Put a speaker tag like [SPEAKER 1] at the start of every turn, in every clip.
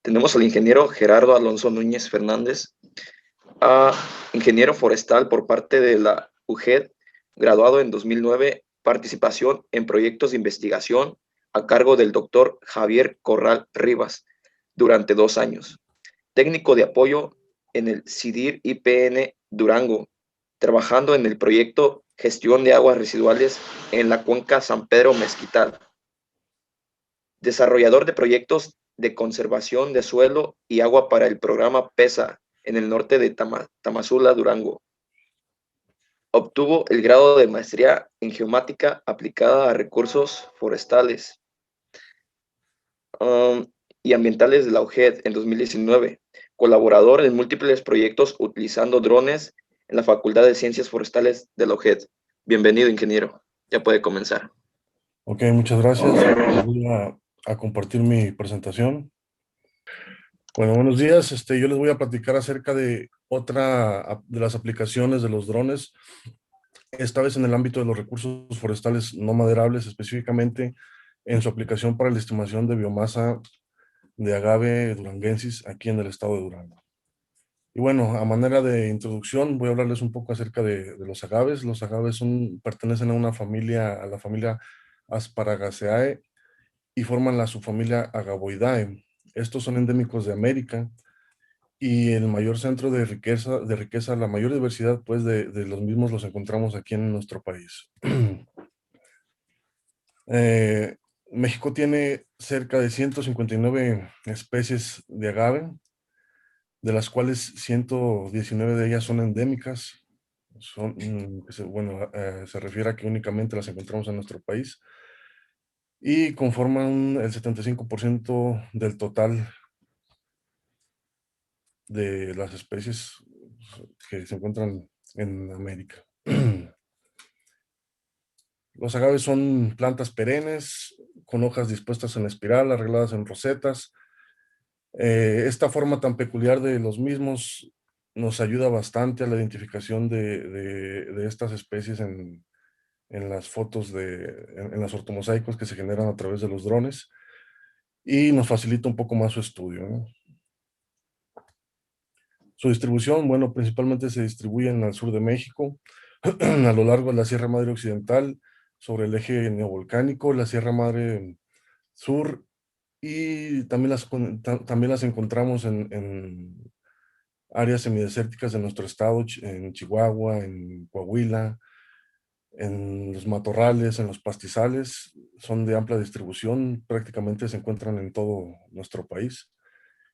[SPEAKER 1] Tenemos al ingeniero Gerardo Alonso Núñez Fernández, ingeniero forestal por parte de la UGED, graduado en 2009, participación en proyectos de investigación a cargo del doctor Javier Corral Rivas durante 2 años. Técnico de apoyo en el CIDIR IPN Durango, trabajando en el proyecto Gestión de Aguas Residuales en la cuenca San Pedro Mezquital. Desarrollador de proyectos de conservación de suelo y agua para el programa PESA en el norte de Tamazula, Durango. Obtuvo el grado de maestría en geomática aplicada a recursos forestales y ambientales de la UGED en 2019. Colaborador en múltiples proyectos utilizando drones en la Facultad de Ciencias Forestales de la UGED. Bienvenido, ingeniero. Ya puede comenzar.
[SPEAKER 2] Ok, muchas gracias. Voy a compartir mi presentación. Bueno, buenos días. Yo les voy a platicar acerca de otra de las aplicaciones de los drones, esta vez en el ámbito de los recursos forestales no maderables, específicamente en su aplicación para la estimación de biomasa de agave duranguensis aquí en el estado de Durango. Y bueno, a manera de introducción, voy a hablarles un poco acerca de los agaves. Los agaves pertenecen a una familia, a la familia Asparagaceae, y forman la subfamilia Agavoidae. Estos son endémicos de América y el mayor centro de riqueza, la mayor diversidad pues de los mismos los encontramos aquí en nuestro país. México tiene cerca de 159 especies de agave, de las cuales 119 de ellas son endémicas. Se refiere a que únicamente las encontramos en nuestro país y conforman el 75% del total de las especies que se encuentran en América. Los agaves son plantas perennes, con hojas dispuestas en espiral, arregladas en rosetas. Esta forma tan peculiar de los mismos nos ayuda bastante a la identificación de estas especies en las fotos, en los ortomosaicos que se generan a través de los drones, y nos facilita un poco más su estudio, ¿no? Su distribución, bueno, principalmente se distribuyen al sur de México, a lo largo de la Sierra Madre Occidental, sobre el eje neovolcánico, la Sierra Madre Sur, y también las encontramos en áreas semidesérticas de nuestro estado, en Chihuahua, en Coahuila, en los matorrales, en los pastizales. Son de amplia distribución, prácticamente se encuentran en todo nuestro país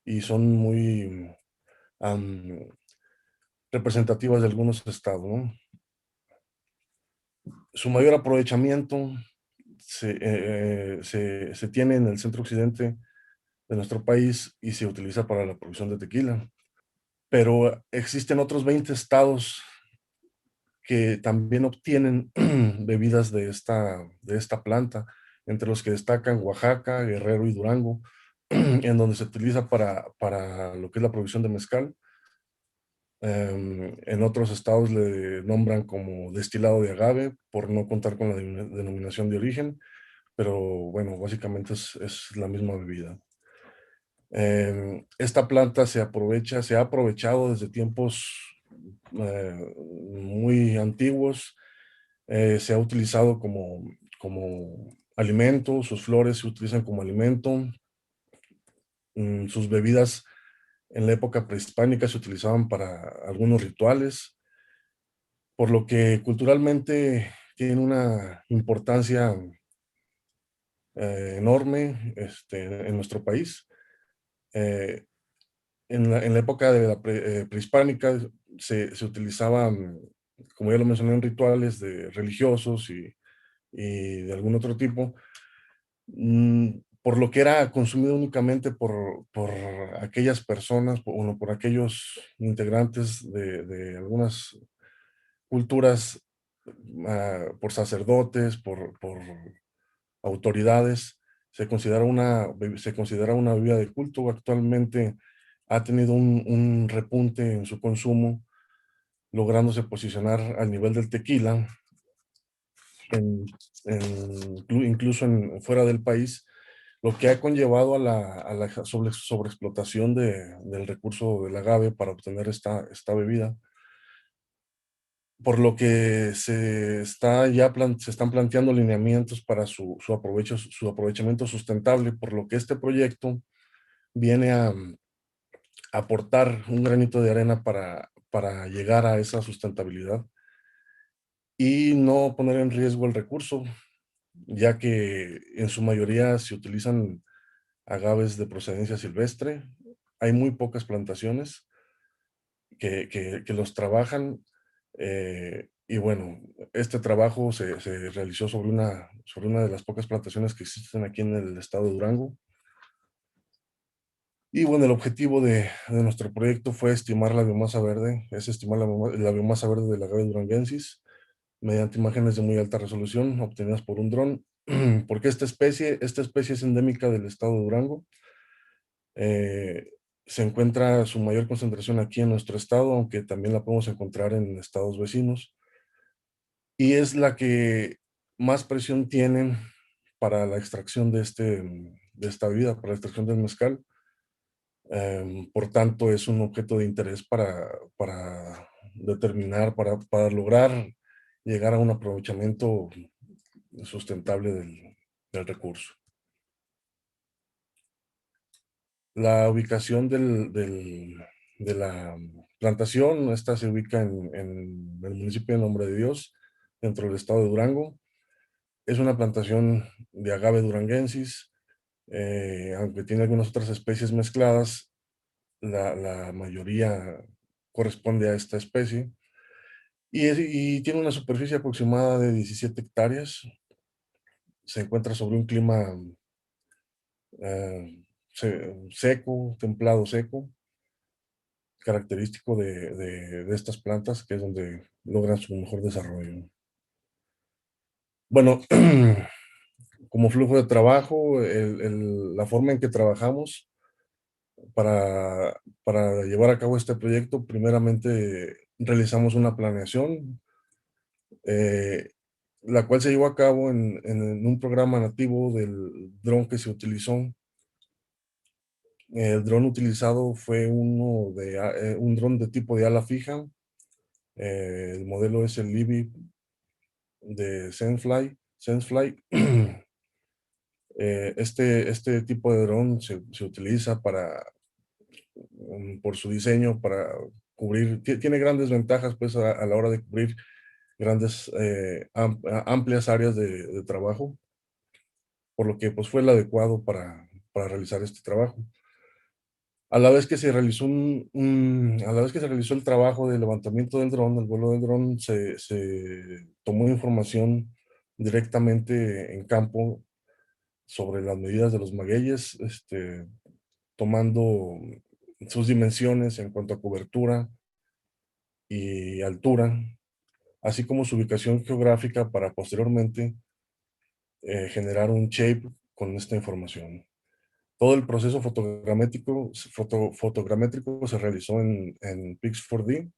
[SPEAKER 2] y son muy representativas de algunos estados, ¿no? Su mayor aprovechamiento se tiene en el centro occidente de nuestro país y se utiliza para la producción de tequila. Pero existen otros 20 estados que también obtienen bebidas de esta planta, entre los que destacan Oaxaca, Guerrero y Durango, en donde se utiliza para lo que es la producción de mezcal. En otros estados le nombran como destilado de agave por no contar con la denominación de origen, pero bueno, básicamente es la misma bebida. Esta planta se ha aprovechado desde tiempos muy antiguos. Se ha utilizado como alimento, sus flores se utilizan como alimento. Sus bebidas en la época prehispánica se utilizaban para algunos rituales, por lo que culturalmente tienen una importancia enorme en nuestro país. Eh, en la época de la prehispánica se utilizaban, como ya lo mencioné, en rituales religiosos y de algún otro tipo, por lo que era consumido únicamente por aquellas personas, por aquellos integrantes de algunas culturas, por sacerdotes, por autoridades. Se considera una bebida de culto. Actualmente ha tenido un repunte en su consumo, lográndose posicionar al nivel del tequila, incluso fuera del país, lo que ha conllevado a la sobreexplotación del recurso del agave para obtener esta bebida, por lo que se están planteando lineamientos para su aprovechamiento sustentable, por lo que este proyecto viene a aportar un granito de arena para llegar a esa sustentabilidad y no poner en riesgo el recurso, ya que en su mayoría se utilizan agaves de procedencia silvestre. Hay muy pocas plantaciones que los trabajan. Y bueno, este trabajo se realizó sobre una de las pocas plantaciones que existen aquí en el estado de Durango. Y bueno, el objetivo de nuestro proyecto fue estimar la biomasa verde, es estimar la biomasa verde del agave duranguensis mediante imágenes de muy alta resolución obtenidas por un dron. Porque esta especie es endémica del estado de Durango. Eh, Se encuentra su mayor concentración aquí en nuestro estado, aunque también la podemos encontrar en estados vecinos. Y es la que más presión tienen para la extracción de esta vida, para la extracción del mezcal. Por tanto, es un objeto de interés para determinar, para lograr llegar a un aprovechamiento sustentable del recurso. La ubicación de la plantación, esta se ubica en el municipio de Nombre de Dios, dentro del estado de Durango. Es una plantación de agave duranguensis, aunque tiene algunas otras especies mezcladas, la mayoría corresponde a esta especie. Y tiene una superficie aproximada de 17 hectáreas. Se encuentra sobre un clima seco, templado seco, característico de estas plantas, que es donde logran su mejor desarrollo. Bueno, como flujo de trabajo, la forma en que trabajamos para llevar a cabo este proyecto, primeramente realizamos una planeación, eh, la cual se llevó a cabo en un programa nativo del dron que se utilizó. El dron utilizado fue un dron de tipo de ala fija. El modelo es el Libby de Sensefly. Este tipo de dron se utiliza por su diseño para cubrir, tiene grandes ventajas pues a la hora de cubrir amplias áreas de trabajo, por lo que pues fue el adecuado para realizar este trabajo. A la vez que se realizó a la vez que se realizó el trabajo de levantamiento del dron, el vuelo del dron, se tomó información directamente en campo sobre las medidas de los magueyes, tomando sus dimensiones en cuanto a cobertura y altura, así como su ubicación geográfica para posteriormente generar un shape con esta información. Todo el proceso fotogramétrico se realizó en Pix4D.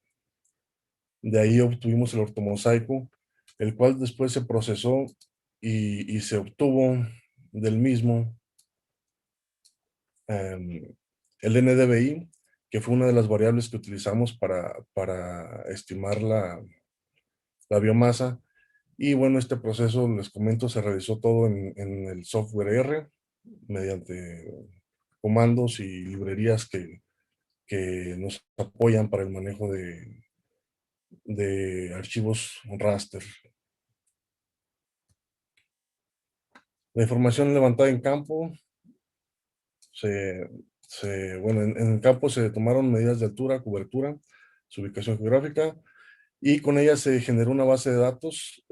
[SPEAKER 2] De ahí obtuvimos el ortomosaico, el cual después se procesó y se obtuvo del mismo el NDVI, que fue una de las variables que utilizamos para estimar la biomasa. Y bueno, este proceso, les comento, se realizó todo en el software R, mediante comandos y librerías que nos apoyan para el manejo de archivos raster. La información levantada en campo, bueno, en campo se tomaron medidas de altura, cobertura, su ubicación geográfica, y con ella se generó una base de datos.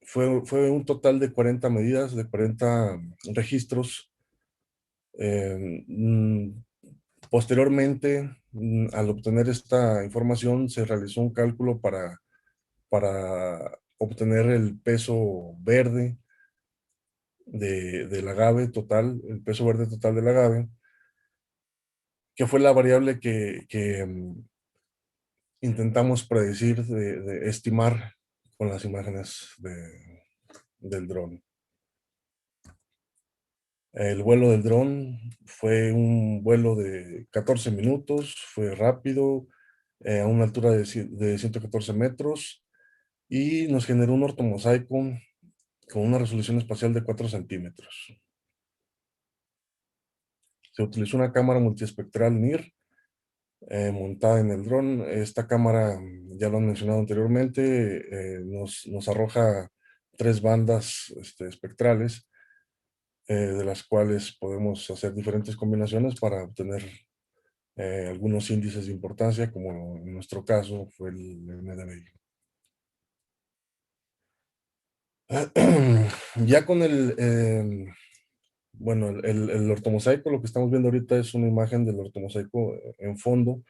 [SPEAKER 2] Fue un total de 40 medidas, de 40 registros. Eh, mm, Posteriormente, al obtener esta información, se realizó un cálculo para obtener el peso verde del agave total, el peso verde total del agave, que fue la variable que intentamos predecir, de estimar con las imágenes del dron. El vuelo del dron fue un vuelo de 14 minutos, fue rápido, a una altura de 114 metros y nos generó un ortomosaico con una resolución espacial de 4 centímetros. Se utilizó una cámara multiespectral NIR montada en el dron. Esta cámara, ya lo han mencionado anteriormente, nos arroja 3 bandas espectrales, de las cuales podemos hacer diferentes combinaciones para obtener algunos índices de importancia, como en nuestro caso fue el NDVI. Ya con bueno, el ortomosaico, lo que estamos viendo ahorita es una imagen del ortomosaico en fondo,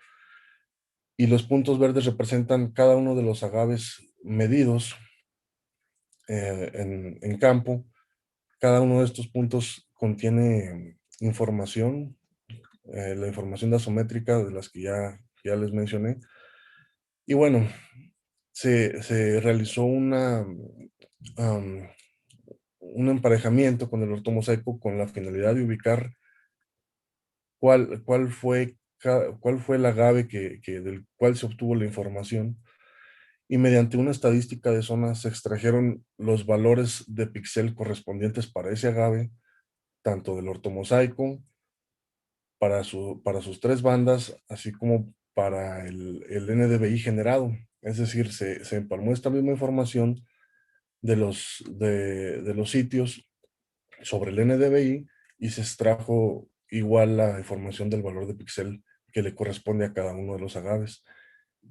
[SPEAKER 2] y los puntos verdes representan cada uno de los agaves medidos en campo. Cada uno de estos puntos contiene información, la información dasométrica de las que ya les mencioné. Y bueno, se realizó un emparejamiento con el ortomosaico con la finalidad de ubicar cuál fue el agave del cual se obtuvo la información, y mediante una estadística de zonas se extrajeron los valores de píxel correspondientes para ese agave, tanto del ortomosaico, para sus 3 bandas, así como para el NDVI generado. Es decir, se empalmó esta misma información de los sitios sobre el NDVI y se extrajo igual la información del valor de píxel que le corresponde a cada uno de los agaves.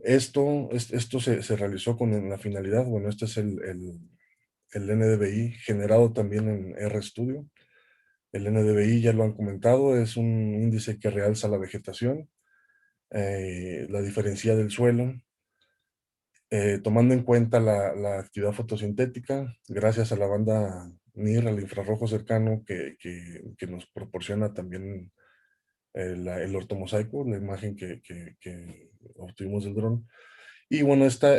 [SPEAKER 2] Esto se realizó con la finalidad, bueno, este es el NDVI generado también en RStudio. El NDVI, ya lo han comentado, es un índice que realza la vegetación, la diferencia del suelo, tomando en cuenta la actividad fotosintética, gracias a la banda NIR, al infrarrojo cercano que nos proporciona también el ortomosaico, la imagen que obtuvimos del dron. Y bueno, esta,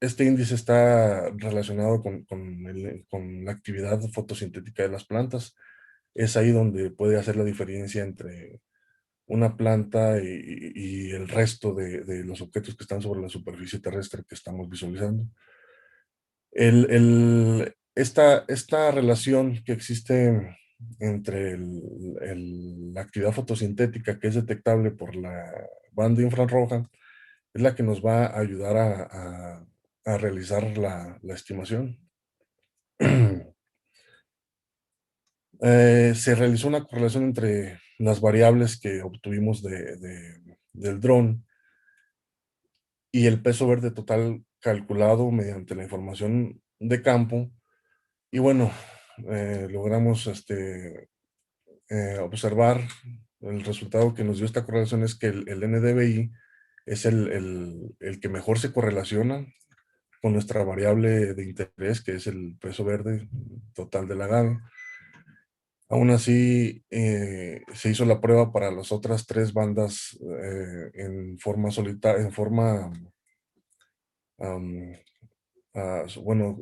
[SPEAKER 2] este índice está relacionado con la actividad fotosintética de las plantas. Es ahí donde puede hacer la diferencia entre una planta y el resto de los objetos que están sobre la superficie terrestre que estamos visualizando. Esta relación que existe entre la actividad fotosintética, que es detectable por la banda infrarroja, es la que nos va a ayudar a realizar la estimación. Se realizó una correlación entre las variables que obtuvimos del dron y el peso verde total calculado mediante la información de campo. Y bueno, logramos observar el resultado que nos dio esta correlación es que el NDVI es el que mejor se correlaciona con nuestra variable de interés, que es el peso verde total del agave. Aún así, se hizo la prueba para las otras 3 bandas en forma solitaria, um, bueno,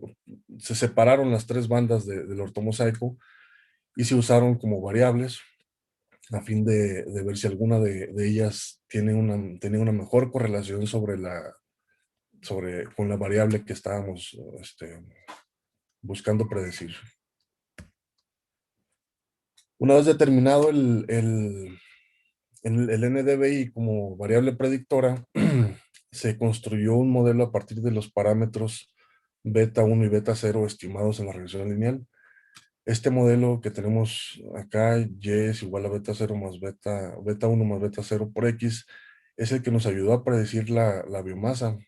[SPEAKER 2] se separaron las 3 bandas del ortomosaico y se usaron como variables a fin de ver si alguna de ellas tenía una mejor correlación con la variable que estábamos buscando predecir. Una vez determinado el NDVI como variable predictora, se construyó un modelo a partir de los parámetros beta 1 y beta 0 estimados en la regresión lineal. Este modelo que tenemos acá, y es igual a beta 0 más beta 1 más beta 0 por x, es el que nos ayudó a predecir la biomasa.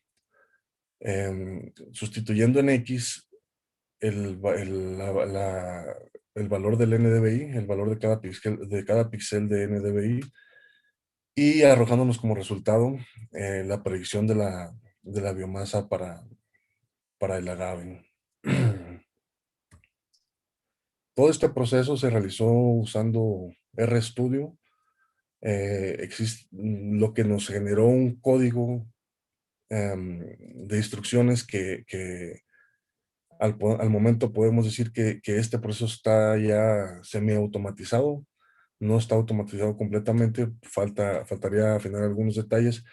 [SPEAKER 2] Sustituyendo en x el valor del NDVI, el valor de cada píxel de NDVI, y arrojándonos como resultado la predicción de la biomasa para el agave. Todo este proceso se realizó usando RStudio. Lo que nos generó un código de instrucciones que Al momento podemos decir que este proceso está ya semiautomatizado, no está automatizado completamente, faltaría afinar algunos detalles,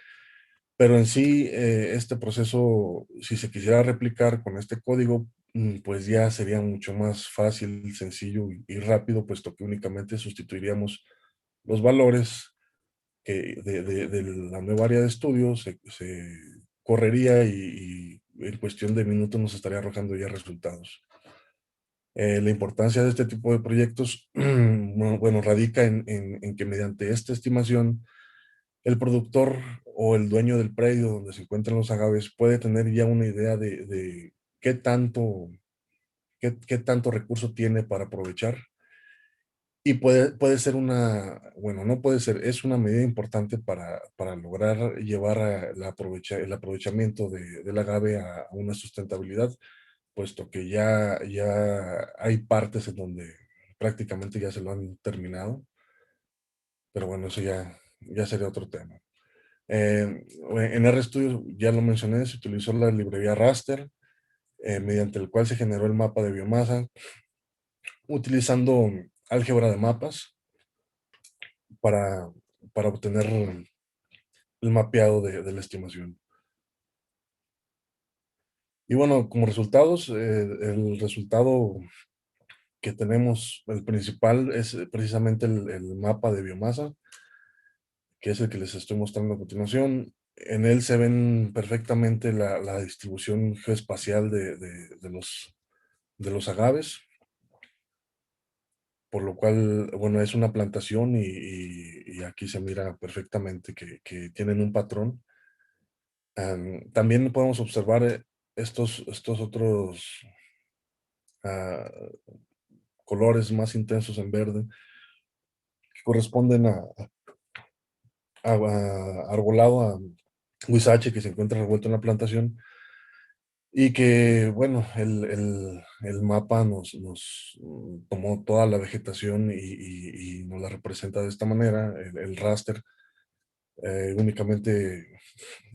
[SPEAKER 2] pero en sí este proceso, si se quisiera replicar con este código, pues ya sería mucho más fácil, sencillo y rápido, puesto que únicamente sustituiríamos los valores de la nueva área de estudio, se correría y en cuestión de minutos nos estaría arrojando ya resultados. La importancia de este tipo de proyectos, bueno, radica en que mediante esta estimación, el productor o el dueño del predio donde se encuentran los agaves puede tener ya una idea de qué tanto, qué tanto recurso tiene para aprovechar. Y puede ser bueno, no puede ser, es una medida importante para lograr llevar el aprovechamiento del agave a una sustentabilidad, puesto que ya hay partes en donde prácticamente ya se lo han terminado, pero bueno, eso ya sería otro tema. En RStudio, ya lo mencioné, se utilizó la librería raster, mediante el cual se generó el mapa de biomasa, utilizando álgebra de mapas para, para obtener el mapeado de la estimación. Y bueno, como resultados, el resultado que tenemos, el principal, es precisamente el mapa de biomasa, que es el que les estoy mostrando a continuación. En él se ven perfectamente la distribución geoespacial de los agaves, por lo cual, bueno, es una plantación y aquí se mira perfectamente que tienen un patrón. También podemos observar estos otros ah, colores más intensos en verde que corresponden a arbolado, a huizache que se encuentra revuelto en la plantación y que, bueno, el mapa nos tomó toda la vegetación y nos la representa de esta manera. El raster únicamente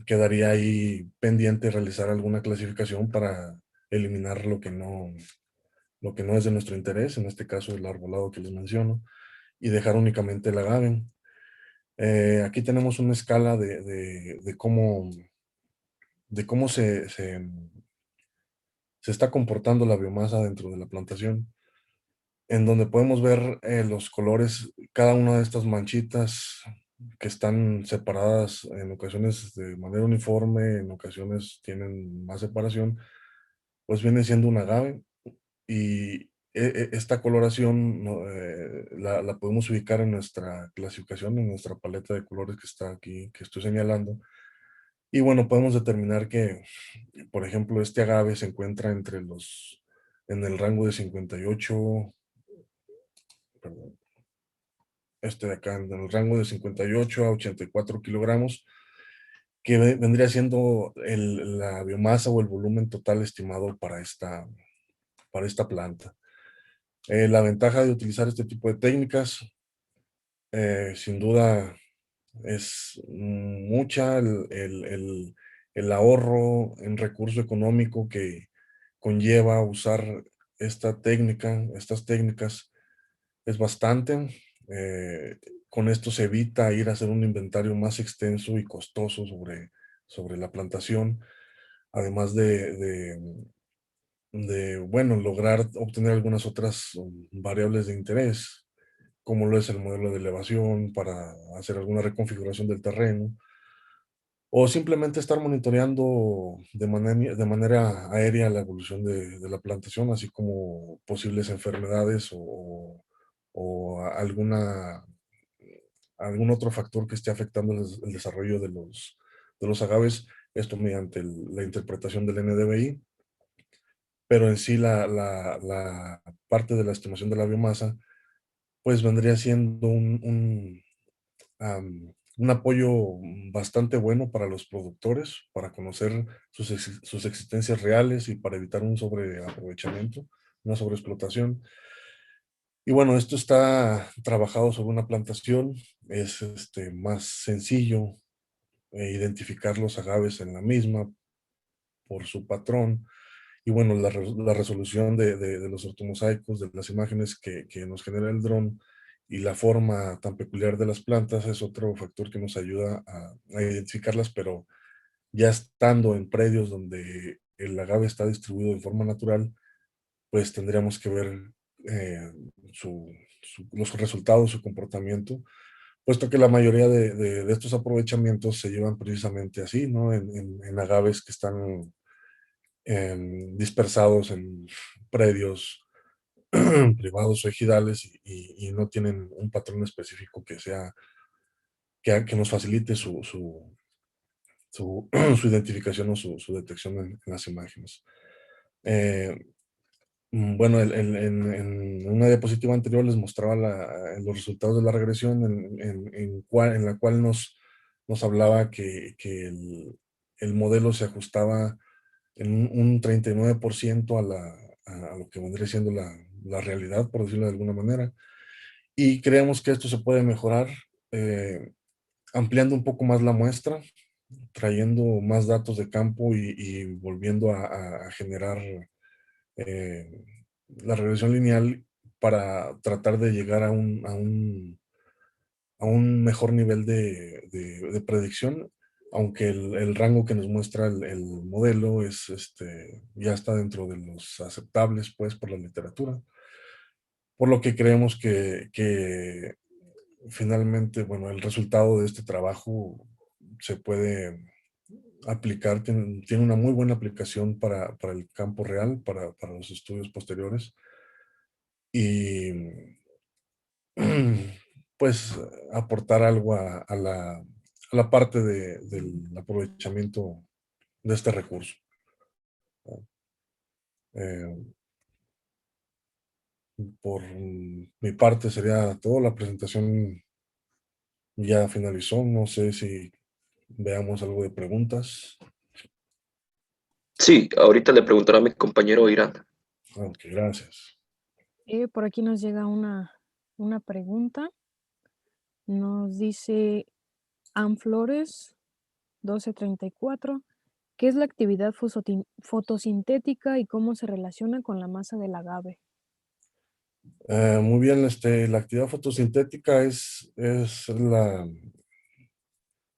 [SPEAKER 2] quedaría ahí pendiente realizar alguna clasificación para eliminar lo que no es de nuestro interés, en este caso el arbolado que les menciono, y dejar únicamente el agave. Aquí tenemos una escala de cómo se está comportando la biomasa dentro de la plantación, en donde podemos ver los colores, cada una de estas manchitas que están separadas en ocasiones de manera uniforme, en ocasiones tienen más separación, pues viene siendo un agave. Y esta coloración la podemos ubicar en nuestra clasificación, en nuestra paleta de colores que está aquí, que estoy señalando. Y bueno, podemos determinar que, por ejemplo, este agave se encuentra en el rango de 58, perdón, este de acá, en el rango de 58 a 84 kilogramos, que vendría siendo la biomasa o el volumen total estimado para esta planta. La ventaja de utilizar este tipo de técnicas, sin duda, es mucha el ahorro en recurso económico que conlleva usar estas técnicas, es bastante. eh, con esto se evita ir a hacer un inventario más extenso y costoso sobre la plantación, además bueno, lograr obtener algunas otras variables de interés, como lo es el modelo de elevación para hacer alguna reconfiguración del terreno, o simplemente estar monitoreando de manera aérea la evolución de la plantación, así como posibles enfermedades o algún otro factor que esté afectando el desarrollo de los agaves, esto mediante la interpretación del NDVI, pero en sí la parte de la estimación de la biomasa, pues vendría siendo un apoyo bastante bueno para los productores, para conocer sus existencias reales y para evitar un sobreaprovechamiento, una sobreexplotación. Y bueno, esto está trabajado sobre una plantación, es más sencillo identificar los agaves en la misma por su patrón Y bueno, la resolución de los ortomosaicos, de las imágenes que nos genera el dron y la forma tan peculiar de las plantas es otro factor que nos ayuda a identificarlas, pero ya estando en predios donde el agave está distribuido de forma natural, pues tendríamos que ver eh, los resultados, su comportamiento, puesto que la mayoría de estos aprovechamientos se llevan precisamente así, ¿no? En agaves que están dispersados en predios privados o ejidales y no tienen un patrón específico que nos facilite su identificación o su detección en las imágenes. Eh, bueno, en una diapositiva anterior les mostraba los resultados de la regresión en la cual nos hablaba que el modelo se ajustaba en un 39% a lo que vendría siendo la realidad, por decirlo de alguna manera. Y creemos que esto se puede mejorar ampliando un poco más la muestra, trayendo más datos de campo y volviendo a generar eh, la regresión lineal para tratar de llegar a un mejor nivel de predicción, aunque el rango que nos muestra el modelo ya está dentro de los aceptables, pues, por la literatura. Por lo que creemos que finalmente, bueno, el resultado de este trabajo se puede aplicar, tiene una muy buena aplicación para el campo real, para los estudios posteriores. Y pues aportar algo a la parte del aprovechamiento de este recurso. Eh, por mi parte sería todo, la presentación ya finalizó, no sé si veamos algo de preguntas.
[SPEAKER 1] Sí, ahorita le preguntará a mi compañero Irán.
[SPEAKER 2] Ok, gracias.
[SPEAKER 3] Por aquí nos llega una pregunta. Nos dice Anflores 1234, ¿qué es la actividad fotosintética y cómo se relaciona con la masa del agave?
[SPEAKER 2] Muy bien, la actividad fotosintética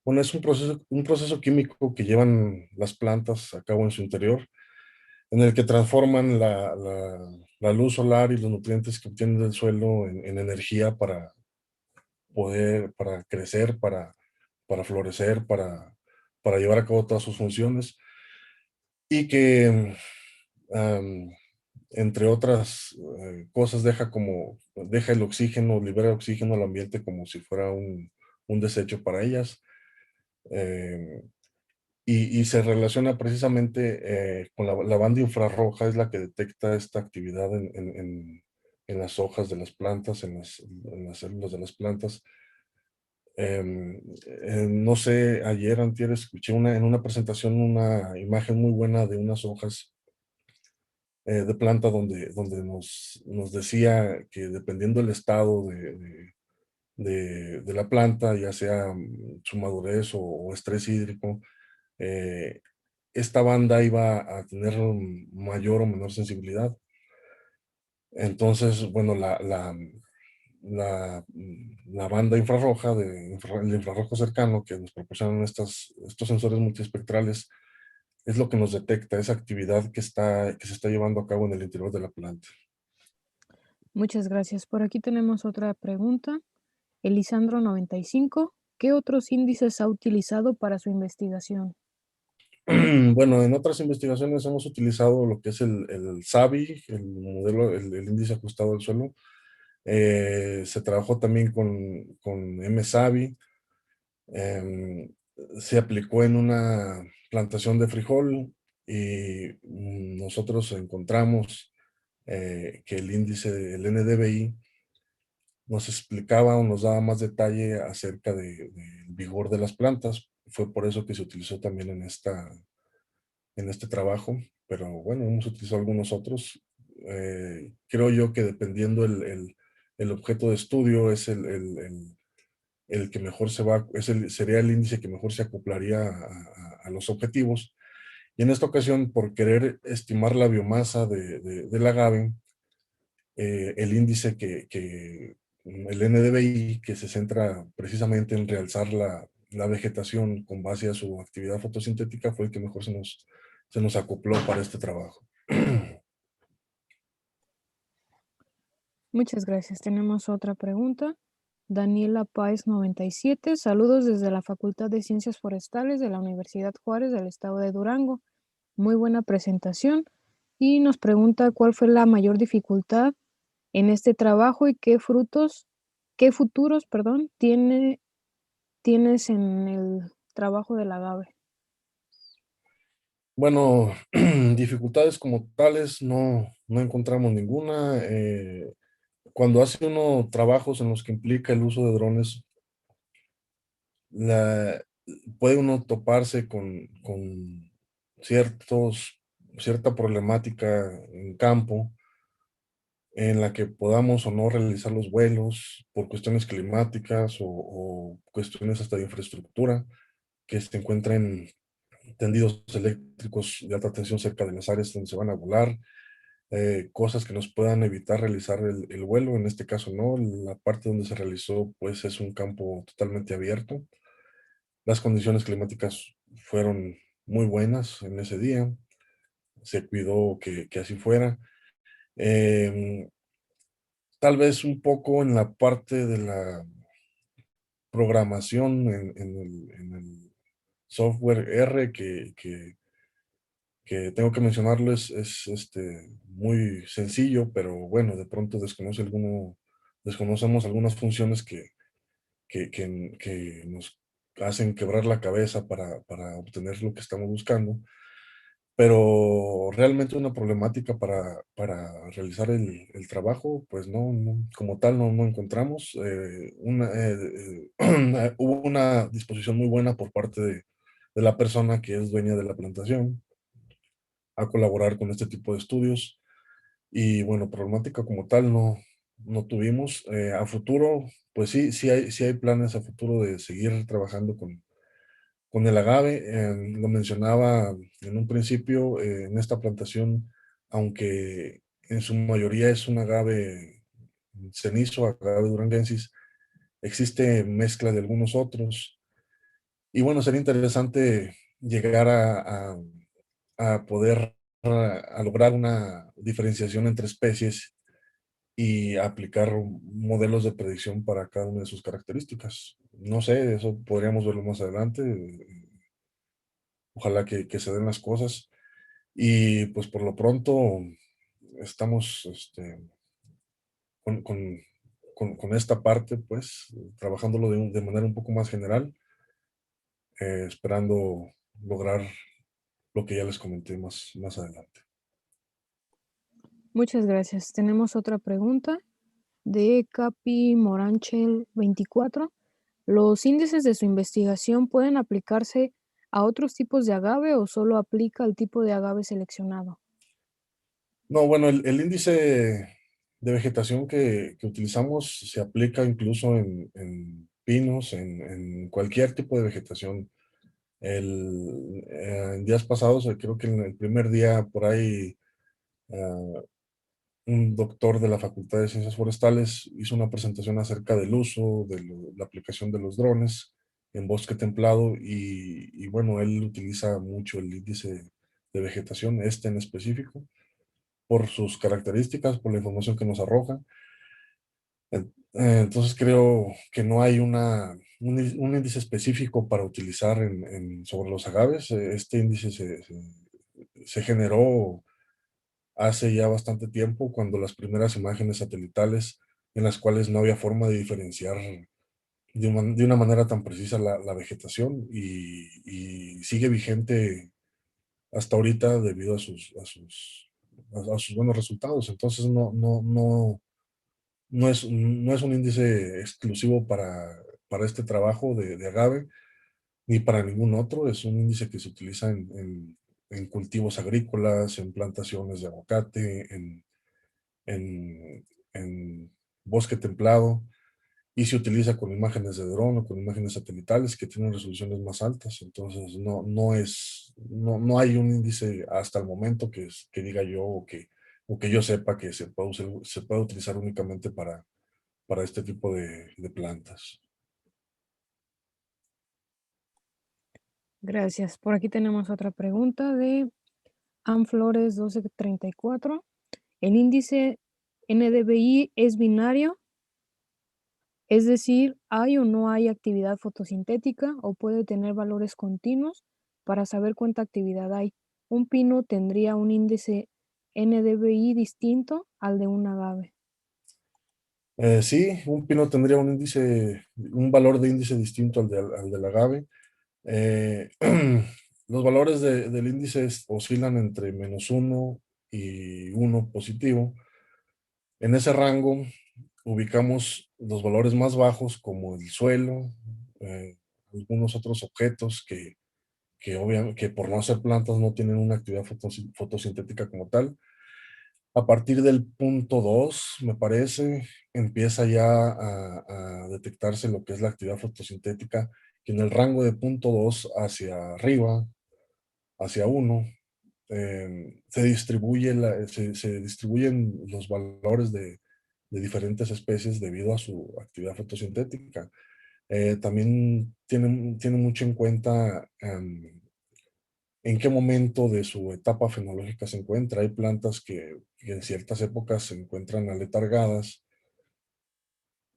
[SPEAKER 2] bueno, es un proceso químico que llevan las plantas a cabo en su interior, en el que transforman la luz solar y los nutrientes que obtienen del suelo en energía para crecer, para florecer, para llevar a cabo todas sus funciones. Y que, am, entre otras cosas, deja el oxígeno, libera el oxígeno al ambiente como si fuera un desecho para ellas. Eh, y se relaciona precisamente con la banda infrarroja, es la que detecta esta actividad en las hojas de las plantas, en las células de las plantas. No sé, ayer, antier, escuché en una presentación una imagen muy buena de unas hojas de planta donde nos decía que dependiendo del estado de la planta, ya sea su madurez o estrés hídrico, eh, esta banda iba a tener mayor o menor sensibilidad. Entonces, bueno, la banda infrarroja, el infrarrojo cercano que nos proporcionan estos sensores multiespectrales, es lo que nos detecta esa actividad que se está llevando a cabo en el interior de la planta.
[SPEAKER 3] Muchas gracias. Por aquí tenemos otra pregunta. Elisandro 95, ¿qué otros índices ha utilizado para su investigación?
[SPEAKER 2] Bueno, en otras investigaciones hemos utilizado lo que es el SABI, el modelo, el índice ajustado al suelo. Se trabajó también con MSABI. em, Se aplicó en una plantación de frijol y nosotros encontramos que el índice, el NDVI, nos explicaba o nos daba más detalle acerca del vigor de las plantas. Fue por eso que se utilizó también en este trabajo, pero bueno, hemos utilizado algunos otros. Creo yo que dependiendo el objeto de estudio es el que mejor sería el índice que mejor se acoplaría a los objetivos. Y en esta ocasión, por querer estimar la biomasa del agave, el índice el NDVI, que se centra precisamente en realzar la vegetación con base a su actividad fotosintética, fue el que mejor se nos acopló para este trabajo.
[SPEAKER 3] Muchas gracias. Tenemos otra pregunta. Daniela Páez 97. Saludos desde la Facultad de Ciencias Forestales de la Universidad Juárez del Estado de Durango. Muy buena presentación. Y nos pregunta cuál fue la mayor dificultad en este trabajo y qué futuros, perdón, tienes en el trabajo del agave.
[SPEAKER 2] Bueno, dificultades como tales no encontramos ninguna. Cuando hace uno trabajos en los que implica el uso de drones, la, puede uno toparse con cierta problemática en campo en la que podamos o no realizar los vuelos por cuestiones climáticas o cuestiones hasta de infraestructura, que se encuentren tendidos eléctricos de alta tensión cerca de las áreas donde se van a volar, cosas que nos puedan evitar realizar el vuelo. En este caso no, la parte donde se realizó pues es un campo totalmente abierto. Las condiciones climáticas fueron muy buenas en ese día, se cuidó que así fuera. Em, Tal vez un poco en la parte de la programación en el software R que tengo que mencionarlo es muy sencillo, pero bueno, de pronto desconocemos algunas funciones que nos hacen quebrar la cabeza para obtener lo que estamos buscando. Pero realmente una problemática para realizar el trabajo, pues como tal no encontramos. Hubo una disposición muy buena por parte de la persona que es dueña de la plantación a colaborar con este tipo de estudios. Y bueno, problemática como tal no tuvimos. A futuro, pues sí hay planes a futuro de seguir trabajando con el agave. Lo mencionaba en un principio, en esta plantación, aunque en su mayoría es un agave cenizo, agave duranguensis, existe mezcla de algunos otros. Y bueno, sería interesante llegar a poder a lograr una diferenciación entre especies y aplicar modelos de predicción para cada una de sus características. No sé, eso podríamos verlo más adelante. Ojalá que se den las cosas. Y pues por lo pronto estamos con, con- con esta parte, pues, trabajándolo de manera un poco más general, esperando lograr lo que ya les comenté más adelante.
[SPEAKER 3] Muchas gracias. Tenemos otra pregunta de Capi Moranchel 24. ¿Los índices de su investigación pueden aplicarse a otros tipos de agave o solo aplica al tipo de agave seleccionado?
[SPEAKER 2] No, bueno, el índice de vegetación que utilizamos se aplica incluso en pinos, en cualquier tipo de vegetación. En días pasados, creo que en el primer día por ahí, un doctor de la Facultad de Ciencias Forestales hizo una presentación acerca del uso de la aplicación de los drones en bosque templado y bueno, él utiliza mucho el índice de vegetación, este en específico, por sus características, por la información que nos arroja. Entonces creo que no hay un índice específico para utilizar sobre los agaves. Este índice se generó hace ya bastante tiempo, cuando las primeras imágenes satelitales en las cuales no había forma de diferenciar de una manera tan precisa la vegetación y sigue vigente hasta ahorita debido a sus buenos resultados. Entonces no es un índice exclusivo para este trabajo de agave ni para ningún otro. Es un índice que se utiliza en cultivos agrícolas, en plantaciones de aguacate, en bosque templado y se utiliza con imágenes de dron o con imágenes satelitales que tienen resoluciones más altas. Entonces, no hay un índice hasta el momento que diga yo o que yo sepa que se puede utilizar únicamente para este tipo de plantas.
[SPEAKER 3] Gracias. Por aquí tenemos otra pregunta de Anflores 1234. ¿El índice NDVI es binario? Es decir, ¿hay o no hay actividad fotosintética o puede tener valores continuos para saber cuánta actividad hay? Un pino tendría un índice NDVI distinto al de un agave.
[SPEAKER 2] Sí, un pino tendría un valor de índice distinto al del agave. Eh, los valores del índice oscilan entre -1 y 1 positivo. En ese rango ubicamos los valores más bajos como el suelo, eh, algunos otros objetos que por no ser plantas no tienen una actividad fotosintética como tal. A partir del punto 2, me parece, empieza ya a detectarse lo que es la actividad fotosintética, que en el rango de punto 2 hacia arriba, hacia 1, se distribuyen los valores de diferentes especies debido a su actividad fotosintética. También tiene mucho en cuenta en qué momento de su etapa fenológica se encuentra. Hay plantas que en ciertas épocas se encuentran aletargadas,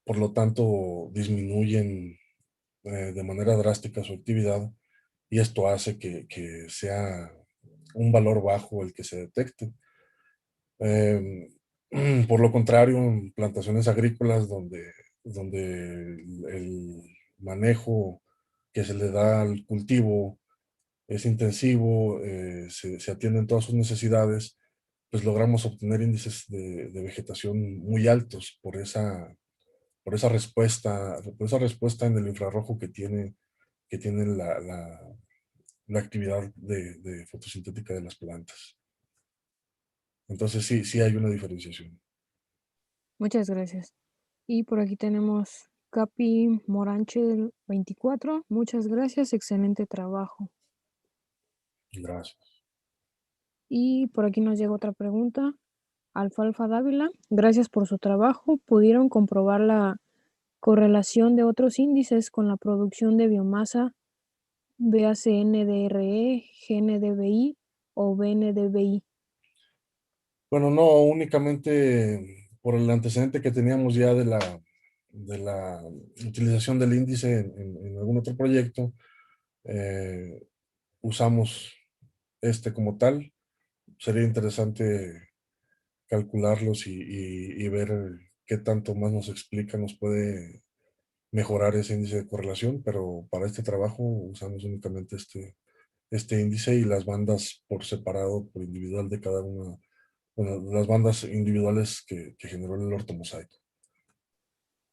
[SPEAKER 2] por lo tanto disminuyen de manera drástica su actividad y esto hace que sea un valor bajo el que se detecte. Eh, por lo contrario, en plantaciones agrícolas donde el manejo que se le da al cultivo es intensivo, se atienden todas sus necesidades, pues logramos obtener índices de vegetación muy altos por esa respuesta en el infrarrojo que tiene la actividad de fotosintética de las plantas. Entonces sí hay una diferenciación.
[SPEAKER 3] Muchas gracias. Y por aquí tenemos Capi Moranche 24. Muchas gracias, excelente trabajo.
[SPEAKER 2] Gracias.
[SPEAKER 3] Y por aquí nos llega otra pregunta. Alfalfa Dávila, gracias por su trabajo. ¿Pudieron comprobar la correlación de otros índices con la producción de biomasa, véase NDRE, GNDVI o BNDVI?
[SPEAKER 2] Bueno, no únicamente por el antecedente que teníamos ya de la utilización del índice en algún otro proyecto, eh, usamos este como tal. Sería interesante calcularlos y ver qué tanto más nos explica, nos puede mejorar ese índice de correlación, pero para este trabajo usamos únicamente este índice y las bandas por separado, por individual de cada una, bueno, las bandas individuales que generó el ortomosaico.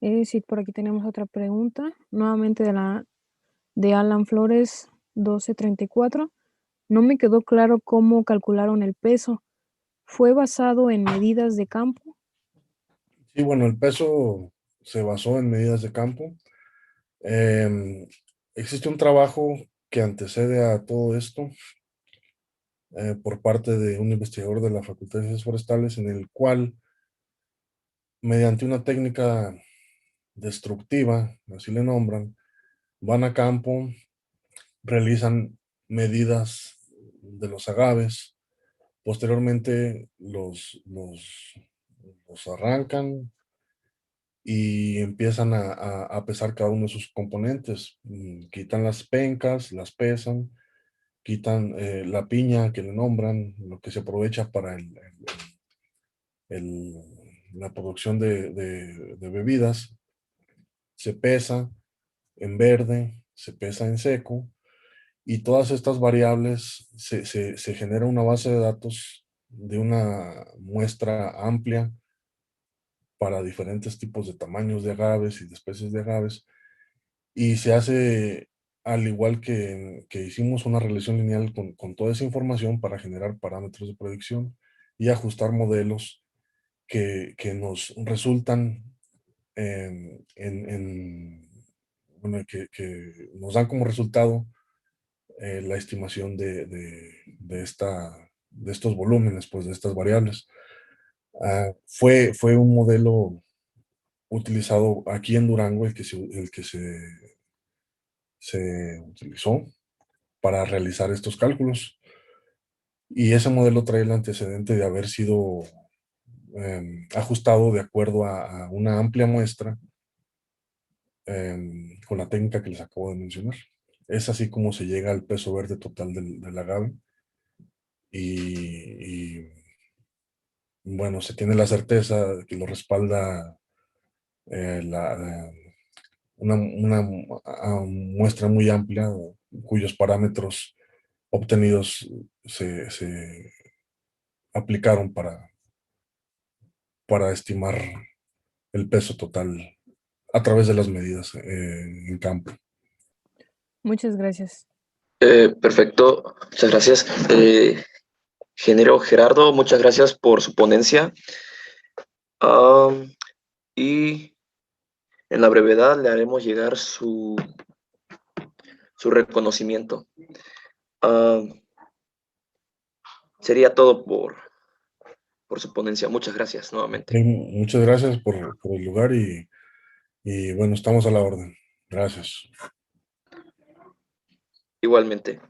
[SPEAKER 3] Sí, por aquí tenemos otra pregunta, nuevamente de Alan Flores 1234. No me quedó claro cómo calcularon el peso. ¿Fue basado en medidas de campo?
[SPEAKER 2] Sí, bueno, el peso se basó en medidas de campo. Em, Existe un trabajo que antecede a todo esto por parte de un investigador de la Facultad de Ciencias Forestales en el cual, mediante una técnica destructiva, así le nombran, van a campo, realizan medidas de los agaves, posteriormente los arrancan y empiezan a pesar cada uno de sus componentes. Quitan las pencas, las pesan, quitan la piña que le nombran, lo que se aprovecha para la producción de bebidas, se pesa en verde, se pesa en seco, y todas estas variables se genera una base de datos de una muestra amplia para diferentes tipos de tamaños de agaves y de especies de agaves, y se hace al igual que hicimos una relación lineal con toda esa información para generar parámetros de predicción y ajustar modelos que nos resultan bueno, que nos dan como resultado la estimación de estos volúmenes, pues de estas variables. Fue un modelo utilizado aquí en Durango, el que se utilizó para realizar estos cálculos. Y ese modelo trae el antecedente de haber sido ajustado de acuerdo a una amplia muestra con la técnica que les acabo de mencionar. Es así como se llega al peso verde total del agave. Y bueno, se tiene la certeza que lo respalda una muestra muy amplia cuyos parámetros obtenidos se aplicaron para estimar el peso total a través de las medidas en campo.
[SPEAKER 3] Muchas gracias.
[SPEAKER 1] Perfecto, muchas gracias. Ingeniero Gerardo, muchas gracias por su ponencia. Y en la brevedad le haremos llegar su reconocimiento. Sería todo por su ponencia. Muchas gracias nuevamente.
[SPEAKER 2] Muchas gracias por el lugar y bueno, estamos a la orden. Gracias.
[SPEAKER 1] Igualmente.